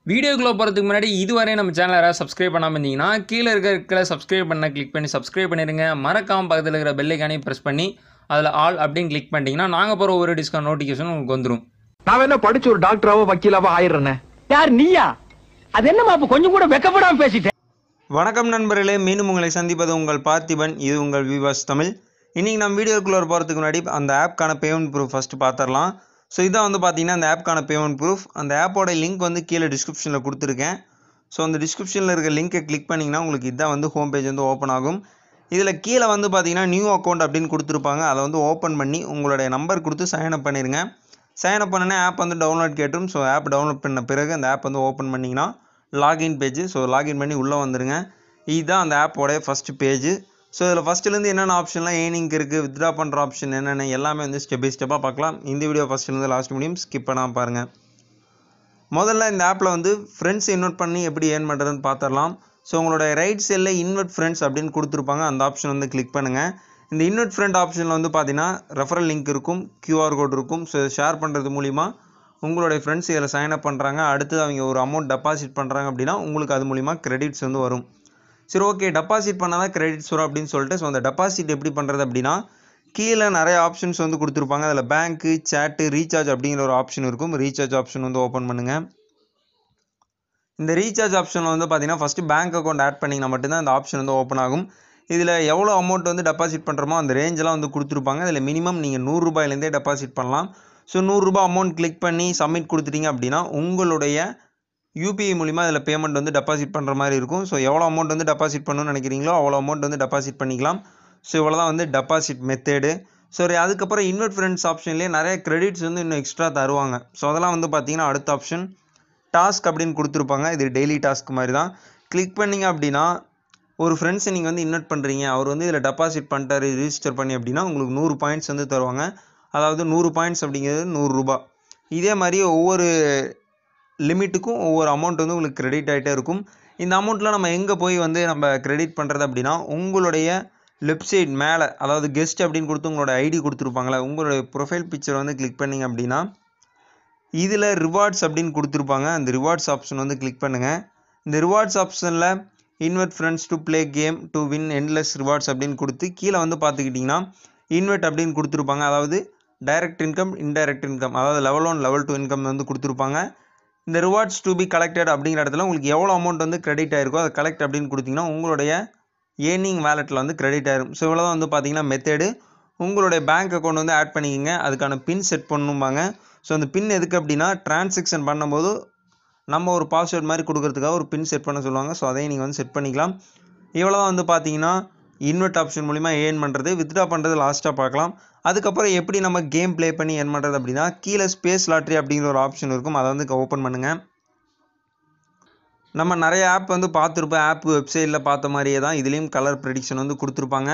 வீடியோக்குள்ள போகிறதுக்கு முன்னாடி இதுவரை நம்ம சேனலை யாராவது சப்ஸ்கிரைப் பண்ணாமல் இருந்தீங்கன்னா கீழே இருக்கிற சப்ஸ்கிரைப் பண்ண கிளிக் பண்ணி சப்ஸ்கிரைப் பண்ணிடுங்க. மறக்காமல் பக்கத்தில் இருக்கிற பெல் ஐக்கானையும் ப்ரெஸ் பண்ணி அதில் ஆல் அப்படின்னு கிளிக் பண்ணிட்டீங்கன்னா நாங்கள் போகிற ஒரு டிஸ்கவுண்ட் நோட்டிஃபிகேஷன் உங்களுக்கு வந்துடும். நான் என்ன படிச்சு ஒரு டாக்டராவோ வக்கீலாவோ ஆயிடுறேன். யார் நீயா? அது என்னமா அப்ப கொஞ்சம் கூட வெக்கப்படாம பேசிட்டேன். வணக்கம் நண்பர்களே, மீண்டும் உங்களை சந்திப்பது உங்கள் பார்த்திபன். இது உங்கள் விவாஸ் தமிழ். இன்றைக்கி நம்ம வீடியோக்குள்ளே போகிறதுக்கு முன்னாடி அந்த ஆப்க்கான பேமெண்ட் ப்ரூஃப் ஃபஸ்ட்டு பார்த்துடலாம். ஸோ இதான் வந்து பார்த்தீங்கன்னா அந்த ஆப்க்கான பேமெண்ட் ப்ரூஃப். அந்த ஆப்போட லிங்க் வந்து கீழே டிஸ்கிரிப்ஷனில் கொடுத்துருக்கேன். ஸோ அந்த டிஸ்கிரிப்ஷனில் இருக்க லிங்க்கை கிளிக் பண்ணிங்கன்னா உங்களுக்கு இதான் வந்து ஹோம் பேஜ் வந்து ஓப்பன் ஆகும். இதில் கீழே வந்து பார்த்தீங்கன்னா நியூ அக்கௌண்ட் அப்படின்னு கொடுத்துருப்பாங்க. அதை வந்து ஓப்பன் பண்ணி உங்களுடைய நம்பர் கொடுத்து சைன்அப் பண்ணிடுங்க. சைன்அப் பண்ணனே ஆப் வந்து டவுன்லோட் கேட்டுரும். ஸோ ஆப் டவுன்லோட் பண்ண பிறகு அந்த ஆப் வந்து ஓப்பன் பண்ணிங்கன்னா லாகின் பேஜ். ஸோ லாகின் பண்ணி உள்ளே வந்துடுங்க. இதுதான் அந்த ஆப்போடைய ஃபஸ்ட்டு பேஜ். ஸோ இதில் ஃபஸ்ட்டுலேருந்து என்னென்ன ஆப்ஷன்லாம் ஏர்னிங் இருக்குது, வித்ட்ரா பண்ணுற ஆப்ஷன் என்னென்ன எல்லாமே வந்து ஸ்டெப் பை ஸ்டெப்பாக பார்க்கலாம். இந்த வீடியோ ஃபஸ்ட்டுலேருந்து லாஸ்ட் முடியும் ஸ்கிப் பண்ணாமல் பாருங்கள். முதல்ல இந்த ஆப்பில் வந்து ஃப்ரெண்ட்ஸ் இன்வைட் பண்ணி எப்படி ஏர்ன் பண்ணுறதுன்னு பார்த்துடலாம். ஸோ உங்களோட ரைட் சைடில் இன்வைட் ஃப்ரெண்ட்ஸ் அப்படின்னு கொடுத்துருப்பாங்க. அந்த ஆப்ஷன் வந்து கிளிக் பண்ணுங்கள். இந்த இன்வைட் ஃப்ரெண்ட் ஆப்ஷனில் வந்து பார்த்தீங்கன்னா ரெஃபரல் லிங்க் இருக்கும், கியூஆர் கோட் இருக்கும். ஸோ ஷேர் பண்ணுறது மூலிமா உங்களுடைய ஃப்ரெண்ட்ஸ் இதில் சைன்அப் பண்ணுறாங்க. அடுத்து அவங்க ஒரு அமௌண்ட் டெபாசிட் பண்ணுறாங்க அப்படின்னா உங்களுக்கு அது மூலிமா கிரெடிட்ஸ் வந்து வரும். சரி, ஓகே, டெபாசிட் பண்ணால் தான் கிரெடிட்ஸ் வரும் அப்படின்னு சொல்லிட்டு ஸோ அந்த டெபாசிட் எப்படி பண்ணுறது அப்படின்னா கீழே நிறைய ஆப்ஷன்ஸ் வந்து கொடுத்துருப்பாங்க. அதில் பேங்க்கு, சேட்டு, ரீசார்ஜ் அப்படிங்கிற ஒரு ஆப்ஷன் இருக்கும். ரீசார்ஜ் ஆப்ஷன் வந்து ஓப்பன் பண்ணுங்கள். இந்த ரீசார்ஜ் ஆப்ஷனில் வந்து பார்த்தீங்கன்னா ஃபஸ்ட்டு பேங்க் அக்கௌண்ட் ஆட் பண்ணிங்கன்னா மட்டும்தான் இந்த ஆப்ஷன் வந்து ஓப்பன் ஆகும். இதில் எவ்வளோ அமௌண்ட் வந்து டெபாசிட் பண்ணுறோமோ அந்த ரேஞ்செலாம் வந்து கொடுத்துருப்பாங்க. இதில் மினிமம் நீங்கள் 100 ரூபாயிலேருந்தே டெபாசிட் பண்ணலாம். ஸோ 100 ரூபா அமௌண்ட் கிளிக் பண்ணி சப்மிட் கொடுத்துட்டீங்க அப்படின்னா உங்களுடைய யூபிஐ மூலிமா இதில் பேமெண்ட் வந்து டெபாசிட் பண்ணுற மாதிரி இருக்கும். ஸோ எவ்வளோ அமௌண்ட் வந்து டெபாசிட் பண்ணணும்னு நினைக்கிறீங்களோ அவ்வளோ அமௌண்ட் வந்து டெபாசிட் பண்ணிக்கலாம். ஸோ இவ்வளோ தான் வந்து டெபாசிட் மெத்தேடு. சரி, அதுக்கப்புறம் இன்வைட் ஃப்ரெண்ட்ஸ் ஆப்ஷன்லேயே நிறைய கிரெடிட்ஸ் வந்து இன்னும் எக்ஸ்ட்ரா தருவாங்க. ஸோ அதெல்லாம் வந்து பார்த்தீங்கன்னா அடுத்த ஆப்ஷன் டாஸ்க் அப்படின்னு கொடுத்துருப்பாங்க. இது டெய்லி டாஸ்க் மாதிரி தான். கிளிக் பண்ணிங்க அப்படின்னா ஒரு ஃப்ரெண்ட்ஸை நீங்கள் வந்து இன்வைட் பண்ணுறீங்க, அவர் வந்து இதில் டெபாசிட் பண்ணிட்டாரு ரிஜிஸ்டர் பண்ணி அப்படின்னா உங்களுக்கு 100 பாயிண்ட்ஸ் வந்து தருவாங்க. அதாவது 100 பாயிண்ட்ஸ் அப்படிங்கிறது 100 ரூபா. இதே மாதிரி ஒவ்வொரு லிமிட்டுக்கும் ஒவ்வொரு அமௌண்ட் வந்து உங்களுக்கு கிரெடிட் ஆகிட்டே இருக்கும். இந்த அமௌண்ட்டில் நம்ம எங்கே போய் வந்து நம்ம கிரெடிட் பண்ணுறது அப்படின்னா உங்களுடைய லெஃப்ட் சைட் மேலே, அதாவது கெஸ்ட் அப்படின்னு கொடுத்து உங்களோட ஐடி கொடுத்துருப்பாங்களே, உங்களுடைய ப்ரொஃபைல் பிக்சர் வந்து கிளிக் பண்ணிங்க அப்படின்னா இதில் ரிவார்ட்ஸ் அப்படின்னு கொடுத்துருப்பாங்க. அந்த ரிவார்ட்ஸ் ஆப்ஷன் வந்து கிளிக் பண்ணுங்கள். இந்த ரிவார்ட்ஸ் ஆப்ஷனில் invite friends to play came to win endless rewards அப்படின்னு கொடுத்து கீழே வந்து பார்த்துக்கிட்டிங்கன்னா இன்வைட் அப்படின்னு கொடுத்துருப்பாங்க. அதாவது டைரக்ட் இன்கம், இன்டைரக்ட் இன்கம், அதாவது லெவல் 1 லெவல் 2 இன்கம் வந்து கொடுத்துருப்பாங்க. இந்த ரிவார்ட்ஸ் டு பி கலெக்டட் அப்படிங்கிற இடத்துல உங்களுக்கு எவ்வளோ அமௌண்ட் வந்து கிரெடிட் ஆயிருக்கோ அதை கலெக்ட் அப்படின்னு கொடுத்தீங்கன்னா உங்களுடைய ஏர்னிங் வேலெட்டில் வந்து கிரெடிட் ஆயிரும். ஸோ இவ்வளோ தான் வந்து பார்த்தீங்கன்னா மெத்தேடு. உங்களுடைய பேங்க் அக்கௌண்ட் வந்து ஆட் பண்ணிக்கோங்க. அதுக்கான பின் செட் பண்ணணும்பாங்க. ஸோ அந்த பின் எதுக்கு அப்படின்னா டிரான்சாக்ஷன் பண்ணும்போது நம்ம ஒரு பாஸ்வேர்ட் மாதிரி கொடுக்கறதுக்காக ஒரு பின் செட் பண்ண சொல்லுவாங்க. ஸோ அதையும் நீங்கள் வந்து செட் பண்ணிக்கலாம். இவ்வளோ தான் வந்து பார்த்தீங்கன்னா இன்வெர்ட் ஆப்ஷன் மூலிமா ஏர்ன் பண்ணுறது. வித்ட்ரா பண்ணுறது லாஸ்ட்டாக பார்க்கலாம். அதுக்கப்புறம் எப்படி நம்ம கேம் ப்ளே பண்ணி ஏர்ன் பண்ணுறது அப்படின்னா கீழே ஸ்பேஸ் லாட்ரி அப்படிங்கிற ஒரு ஆப்ஷன் இருக்கும். அதை வந்து ஓப்பன் பண்ணுங்கள். நம்ம நிறைய ஆப் வந்து பார்த்துருப்போம். ஆப் வெப்சைட்டில் பார்த்த மாதிரியே தான் இதுலேயும் கலர் ப்ரெடிக்ஷன் வந்து கொடுத்துருப்பாங்க.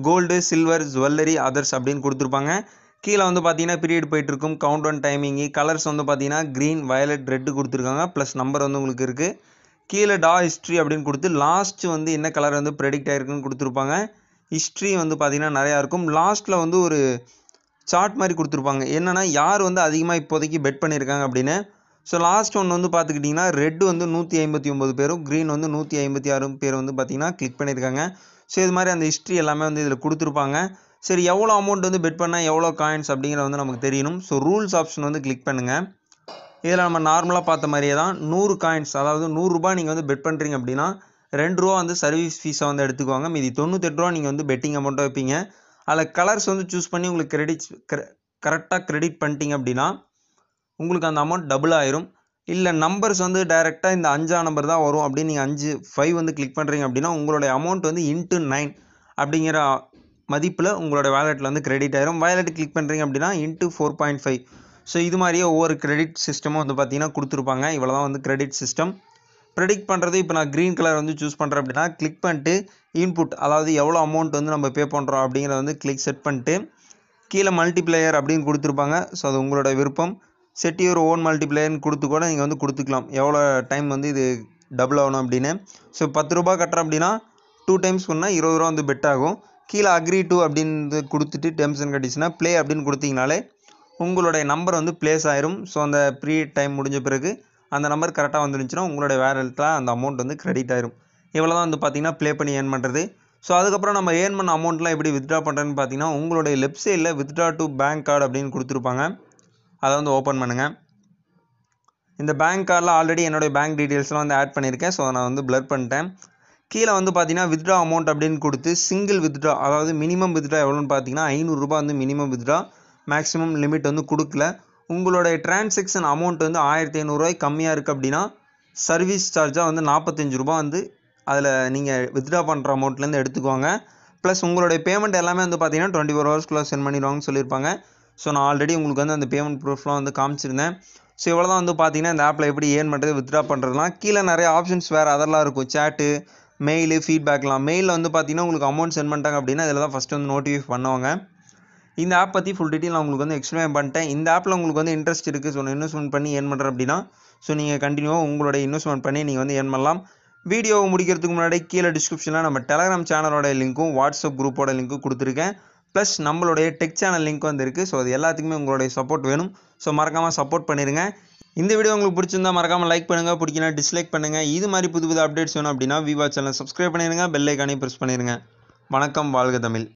கோல்டு, சில்வர், ஜுவல்லரி, அதர்ஸ் அப்படின்னு கொடுத்துருப்பாங்க. கீழே வந்து பார்த்தீங்கன்னா பீரியட் போயிட்டுருக்கும், கவுண்ட் ஒன் டைமிங்கு, கலர்ஸ் வந்து பார்த்தீங்கன்னா க்ரீன், வயலட், ரெட்டு கொடுத்துருக்காங்க. ப்ளஸ் நம்பர் வந்து உங்களுக்கு இருக்குது. கீழே ஹிஸ்ட்ரி அப்படின்னு கொடுத்து லாஸ்ட்டு வந்து என்ன கலர் வந்து ப்ரெடிக்ட் ஆகிருக்குன்னு கொடுத்துருப்பாங்க. ஹிஸ்ட்ரி வந்து பார்த்திங்கன்னா நிறையா இருக்கும். லாஸ்ட்டில் வந்து ஒரு சார்ட் மாதிரி கொடுத்துருப்பாங்க. என்னென்னா யார் வந்து அதிகமாக இப்போதைக்கு பெட் பண்ணியிருக்காங்க அப்படின்னு. ஸோ லாஸ்ட் ஒன்று வந்து பார்த்துக்கிட்டிங்கன்னா ரெட்டு வந்து 159 பேரும், க்ரீன் வந்து 156 பேர் வந்து பார்த்திங்கன்னா கிளிக் பண்ணியிருக்காங்க. ஸோ இது மாதிரி அந்த ஹிஸ்ட்ரி எல்லாமே வந்து இதில் கொடுத்துருப்பாங்க. சரி, எவ்வளோ அமௌண்ட் வந்து பெட் பண்ணால் எவ்வளோ காயின்ஸ் அப்படிங்கிறத வந்து நமக்கு தெரியணும். ஸோ ரூல்ஸ் ஆப்ஷன் வந்து கிளிக் பண்ணுங்கள். இதில் நம்ம நார்மலாக பார்த்த மாதிரியே தான் 100 காயின்ஸ், அதாவது 100 ரூபா நீங்கள் வந்து பெட் பண்ணுறீங்க அப்படின்னா 2 ரூபா வந்து சர்வீஸ் ஃபீஸை வந்து எடுத்துக்குவாங்க. மீதி 98 ரூபா நீங்கள் வந்து பெட்டிங் அமௌண்ட்டாக வைப்பீங்க. அதில் கலர்ஸ் வந்து சூஸ் பண்ணி உங்களுக்கு கரெக்டாக கிரெடிட் பண்ணிட்டீங்க அப்படின்னா உங்களுக்கு அந்த அமௌண்ட் டபுள் ஆயிரும். இல்லை நம்பர்ஸ் வந்து டைரெக்டாக இந்த 5ஆம் நம்பர் தான் வரும் அப்படின்னு நீங்கள் 5 வந்து கிளிக் பண்ணுறீங்க அப்படின்னா உங்களுடைய அமௌண்ட் வந்து இன்ட்டு 9 அப்படிங்கிற மதிப்பில் உங்களோட வேலெட்டில் வந்து கிரெடிட் ஆயிரும். வேலெட் கிளிக் பண்ணுறீங்க அப்படின்னா இன்ட்டு 4.5. ஸோ இது மாதிரியே ஒவ்வொரு கிரெடிட் சிஸ்டமும் வந்து பார்த்திங்கன்னா கொடுத்துருப்பாங்க. இவ்வளோ தான் வந்து கிரெடிட் சிஸ்டம். ப்ரெடிக்ட் பண்ணுறது இப்போ நான் க்ரீன் கலர் வந்து சூஸ் பண்ணுறேன் அப்படின்னா கிளிக் பண்ணிட்டு இன்புட், அதாவது எவ்வளோ அமௌண்ட் வந்து நம்ம பே பண்ணுறோம் அப்படிங்கிறத வந்து செட் பண்ணிட்டு கீழே மல்டிப்ளையர் அப்படின்னு கொடுத்துருப்பாங்க. ஸோ அது உங்களோட விருப்பம். செட் யுவர் ஓன் மல்டிப்ளையர்னு கொடுத்து கூட நீங்கள் வந்து கொடுத்துக்கலாம் எவ்வளோ டைம் வந்து இது டபுள் ஆகணும் அப்படின்னு. ஸோ 10 ரூபா கட்டுறேன் அப்படின்னா 2 டைம்ஸ் பண்ணால் 20 ரூபா வந்து பெட் ஆகும். கீழே அக்ரி டு அப்படின்னு கொடுத்துட்டு டெர்ம்ஸ் அண்ட் கண்டிஷனாக ப்ளே அப்படின்னு கொடுத்தீங்கனாலே உங்களுடைய நம்பர் வந்து ப்ளேஸ் ஆயிரும். ஸோ அந்த ப்ரீ டைம் முடிஞ்ச பிறகு அந்த நம்பர் கரெக்டாக வந்துருந்துச்சுன்னா உங்களுடைய வேலெட்டில் அந்த அமௌண்ட் வந்து கிரெடிட் ஆயிரும். இவ்வளோ தான் வந்து பார்த்தீங்கன்னா ப்ளே பண்ணி ஏர்ன் பண்ணுறது. ஸோ அதுக்கப்புறம் நம்ம ஏர்ன் பண்ண அமௌண்ட்லாம் எப்படி வித்ட்ரா பண்ணுறதுன்னு பார்த்தீங்கன்னா உங்களுடைய லெஃப்ட் சைடில் வித்ட்ரா டு பேங்க் கார்டு அப்படின்னு கொடுத்துருப்பாங்க. அதை வந்து ஓப்பன் பண்ணுங்கள். இந்த பேங்க் கார்டில் ஆல்ரெடி என்னுடைய பேங்க் டீட்டெயில்ஸ்லாம் வந்து ஆட் பண்ணியிருக்கேன். ஸோ நான் வந்து பிளர் பண்ணிட்டேன். கீழே வந்து பார்த்தீங்கன்னா வித்ட்ரா அமௌண்ட் அப்படின்னு கொடுத்து சிங்கிள் வித்ட்ரா, அதாவது மினிமம் வித்ட்ரா எவ்வளோன்னு பார்த்தீங்கன்னா 500 ரூபாய் வந்து மினிமம் வித்ட்ரா, மேக்ஸிமம் லிமிட் வந்து கொடுக்கல. உங்களுடைய டிரான்சாக்ஷன் அமௌண்ட் வந்து 1500 ரூபாய் கம்மியாக இருக்குது அப்படின்னா சர்வீஸ் சார்ஜாக வந்து 45 ரூபாய் வந்து அதில் நீங்கள் வித்ட்ரா பண்ணுற அமௌண்ட்லேருந்து எடுத்துக்குவாங்க. ப்ளஸ் உங்களுடைய பேமெண்ட் எல்லாமே வந்து பார்த்தீங்கன்னா 24 ஹவர்ஸ்க்குள்ளே சென்ட் பண்ணிடுவாங்கன்னு சொல்லியிருப்பாங்க. ஸோ நான் ஆல்ரெடி உங்களுக்கு வந்து அந்த பேமெண்ட் ப்ரூஃப்லாம் வந்து காமிச்சிருந்தேன். ஸோ இவ்வளோ தான் வந்து பார்த்தீங்கன்னா இந்த ஆப்பில் எப்படி ஏர்ன் பண்ணுறது வித்ட்ரா பண்ணுறதுலாம். கீழே நிறைய ஆப்ஷன்ஸ் வேறு அதெல்லாம் இருக்கும். சேட்டு, மெயிலு, ஃபீட்பேக்லாம். மெயிலில் வந்து பார்த்தீங்கன்னா உங்களுக்கு அமௌண்ட் சென்ட் பண்ணிட்டாங்க அப்படின்னா இதில் தான் ஃபஸ்ட்டு வந்து நோட்டிஃபை பண்ணுவாங்க. இந்த ஆப் பற்றி ஃபுல் டீட்டெயில் நான் உங்களுக்கு வந்து எக்ஸ்பிளைன் பண்ணிட்டேன். இந்த ஆப்பில் உங்களுக்கு வந்து இன்ட்ரெஸ்ட் இருக்குது, ஸோ இன்வெஸ்ட்மெண்ட் பண்ணி ஏர்ன் பண்ணுறேன் அப்படின்னா ஸோ நீங்கள் கண்டினியூவாக உங்களுடைய இன்வெஸ்ட்மெண்ட் பண்ணி நீங்கள் வந்து ஏர்ன் பண்ணலாம். வீடியோவை முடிக்கிறதுக்கு முன்னாடி கீழே டிஸ்கிரிப்ஷனில் நம்ம டெலகிராம் சேனலோட லிங்க்கும் வாட்ஸ்அப் குரூப்போட லிங்க்கும் கொடுத்துருக்கேன். ப்ளஸ் நம்மளுடைய டெக் சேனல் லிங்க் வந்து இருக்குது. ஸோ அது எல்லாத்துக்குமே உங்களுடைய சப்போர்ட் வேணும். ஸோ மறக்காமல் சப்போர்ட் பண்ணிடுங்க. இந்த வீடியோ உங்களுக்கு பிடிச்சிருந்தா மறக்காமல் லைக் பண்ணுங்கள், பிடிக்கினா டிஸ்லைக் பண்ணுங்கள். இது மாதிரி புது புது அப்டேட்ஸ் வேணும் அப்படின்னா விவா சேனல் சப்ஸ்கிரைப் பண்ணிடுங்க, பெல் ஐக்கானே ப்ரெஸ் பண்ணிடுங்க. வணக்கம், வாழ்க தமிழ்.